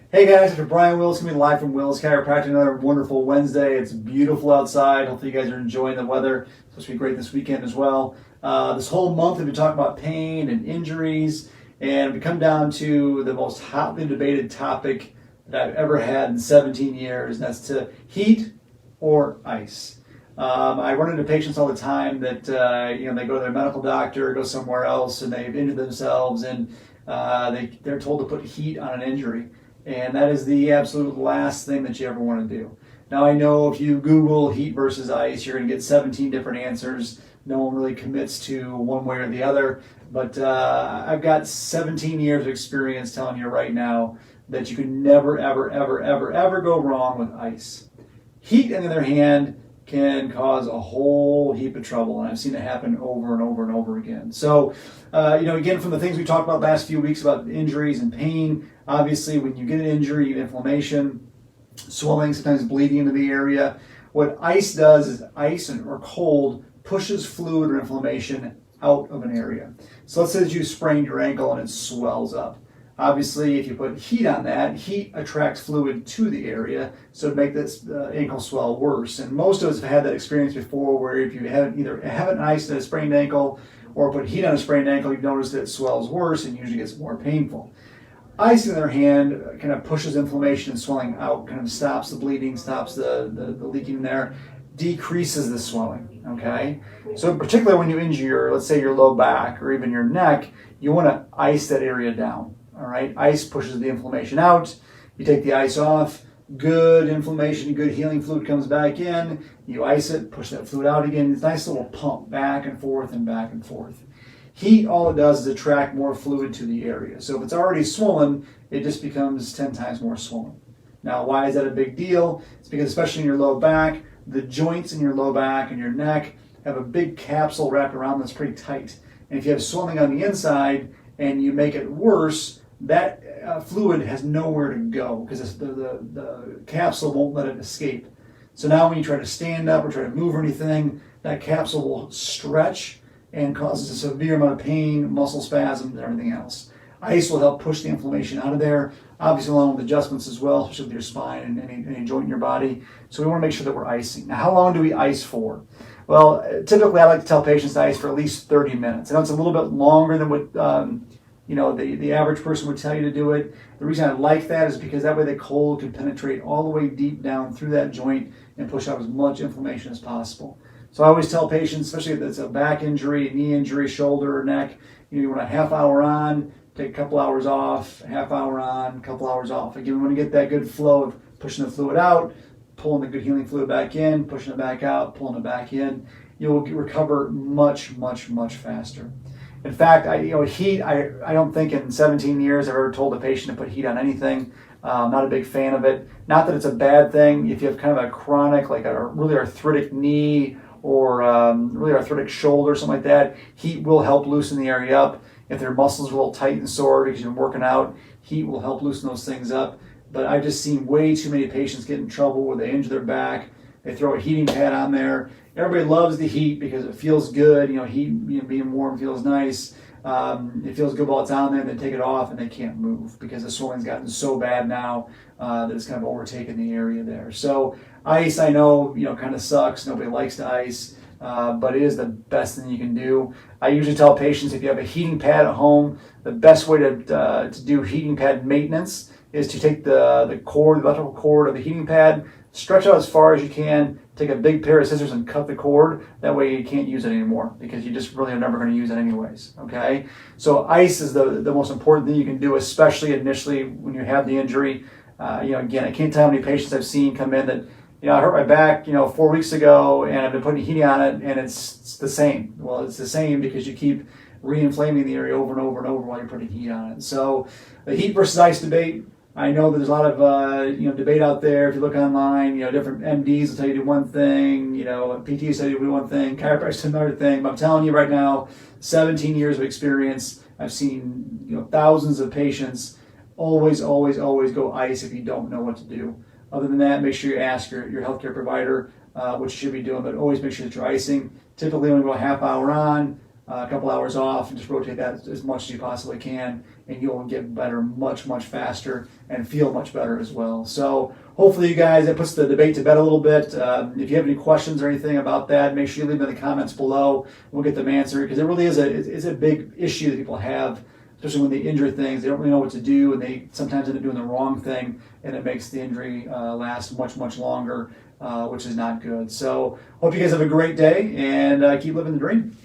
Hey guys, Dr. Brian Wills coming live from Wills Chiropractic. Another wonderful Wednesday. It's beautiful outside. Hopefully you guys are enjoying the weather. It's supposed to be great this weekend as well. This whole month we've been talking about pain and injuries, and we come down to the most hotly debated topic that I've ever had in 17 years, and that's to heat or ice. I run into patients all the time that they go to their medical doctor, go somewhere else, and they've injured themselves, and they're told to put heat on an injury. And that is the absolute last thing that you ever want to do. Now, I know if you Google heat versus ice, you're going to get 17 different answers. No one really commits to one way or the other. But I've got 17 years of experience telling you right now that you can never, ever, ever, ever, ever go wrong with ice. Heat, on the other hand, can cause a whole heap of trouble, and I've seen it happen over and over and over again. So, again, from the things we talked about last few weeks about injuries and pain, obviously when you get an injury, you get inflammation, swelling, sometimes bleeding into the area. What ice does is ice or cold pushes fluid or inflammation out of an area. So let's say that you sprained your ankle and it swells up. Obviously, if you put heat on that, heat attracts fluid to the area, so it makes this ankle swell worse. And most of us have had that experience before, where if you haven't iced a sprained ankle or put heat on a sprained ankle, you've noticed that it swells worse and usually gets more painful. Ice, on the other hand, kind of pushes inflammation and swelling out, kind of stops the bleeding, stops the leaking there, decreases the swelling, okay? So in particular, when you injure let's say your low back or even your neck, you want to ice that area down. All right, ice pushes the inflammation out. You take the ice off, good inflammation, good healing fluid comes back in. You ice it, push that fluid out again. It's a nice little pump back and forth and back and forth. Heat, all it does is attract more fluid to the area. So if it's already swollen, it just becomes 10 times more swollen. Now, why is that a big deal? It's because especially in your low back, the joints in your low back and your neck have a big capsule wrapped around that's pretty tight. And if you have swelling on the inside and you make it worse, that fluid has nowhere to go because the capsule won't let it escape. So now when you try to stand up or try to move or anything, that capsule will stretch and causes a severe amount of pain, muscle spasms, and everything else. Ice will help push the inflammation out of there, obviously along with adjustments as well, especially with your spine and any joint in your body. So we want to make sure that we're icing. Now, how long do we ice for? Well, typically I like to tell patients to ice for at least 30 minutes. I know it's a little bit longer than what the average person would tell you to do it. The reason I like that is because that way the cold can penetrate all the way deep down through that joint and push out as much inflammation as possible. So I always tell patients, especially if it's a back injury, knee injury, shoulder or neck, you want a half hour on, take a couple hours off, a half hour on, a couple hours off. Again, we want to get that good flow of pushing the fluid out, pulling the good healing fluid back in, pushing it back out, pulling it back in. You'll recover much, much, much faster. In fact, heat, I don't think in 17 years I've ever told a patient to put heat on anything. I'm not a big fan of it. Not that it's a bad thing. If you have kind of a chronic, like a really arthritic knee or really arthritic shoulder, something like that, heat will help loosen the area up. If their muscles are a little tight and sore because you've been working out, heat will help loosen those things up. But I've just seen way too many patients get in trouble where they injure their back. They throw a heating pad on there. Everybody loves the heat because it feels good. Heat, being warm feels nice. It feels good while it's on there. They take it off and they can't move because the swelling's gotten so bad now that it's kind of overtaken the area there. So ice, I know, kind of sucks. Nobody likes to ice, but it is the best thing you can do. I usually tell patients if you have a heating pad at home, the best way to do heating pad maintenance is to take the electrical cord of the heating pad, stretch out as far as you can, take a big pair of scissors and cut the cord. That way you can't use it anymore because you just really are never going to use it anyways, okay? So ice is the most important thing you can do, especially initially when you have the injury. Again, I can't tell how many patients I've seen come in that, I hurt my back, 4 weeks ago and I've been putting heat on it and it's the same. Well, it's the same because you keep re-inflaming the area over and over and over while you're putting heat on it. So the heat versus ice debate, I know there's a lot of debate out there. If you look online, different MDs will tell you to do one thing, PTs tell you to do one thing, chiropractors another thing. But I'm telling you right now, 17 years of experience, I've seen thousands of patients. Always, always, always go ice if you don't know what to do. Other than that, make sure you ask your healthcare provider what you should be doing, but always make sure that you're icing. Typically, only go a half hour on, a couple hours off and just rotate that as much as you possibly can, and you'll get better much faster and feel much better as well. So hopefully you guys, that puts the debate to bed a little bit. If you have any questions or anything about that, make sure you leave them in the comments below. We'll get them answered, because it really is a big issue that people have, especially when they injure things. They don't really know what to do, and they sometimes end up doing the wrong thing, and it makes the injury last much longer, which is not good. So hope you guys have a great day, and keep living the dream.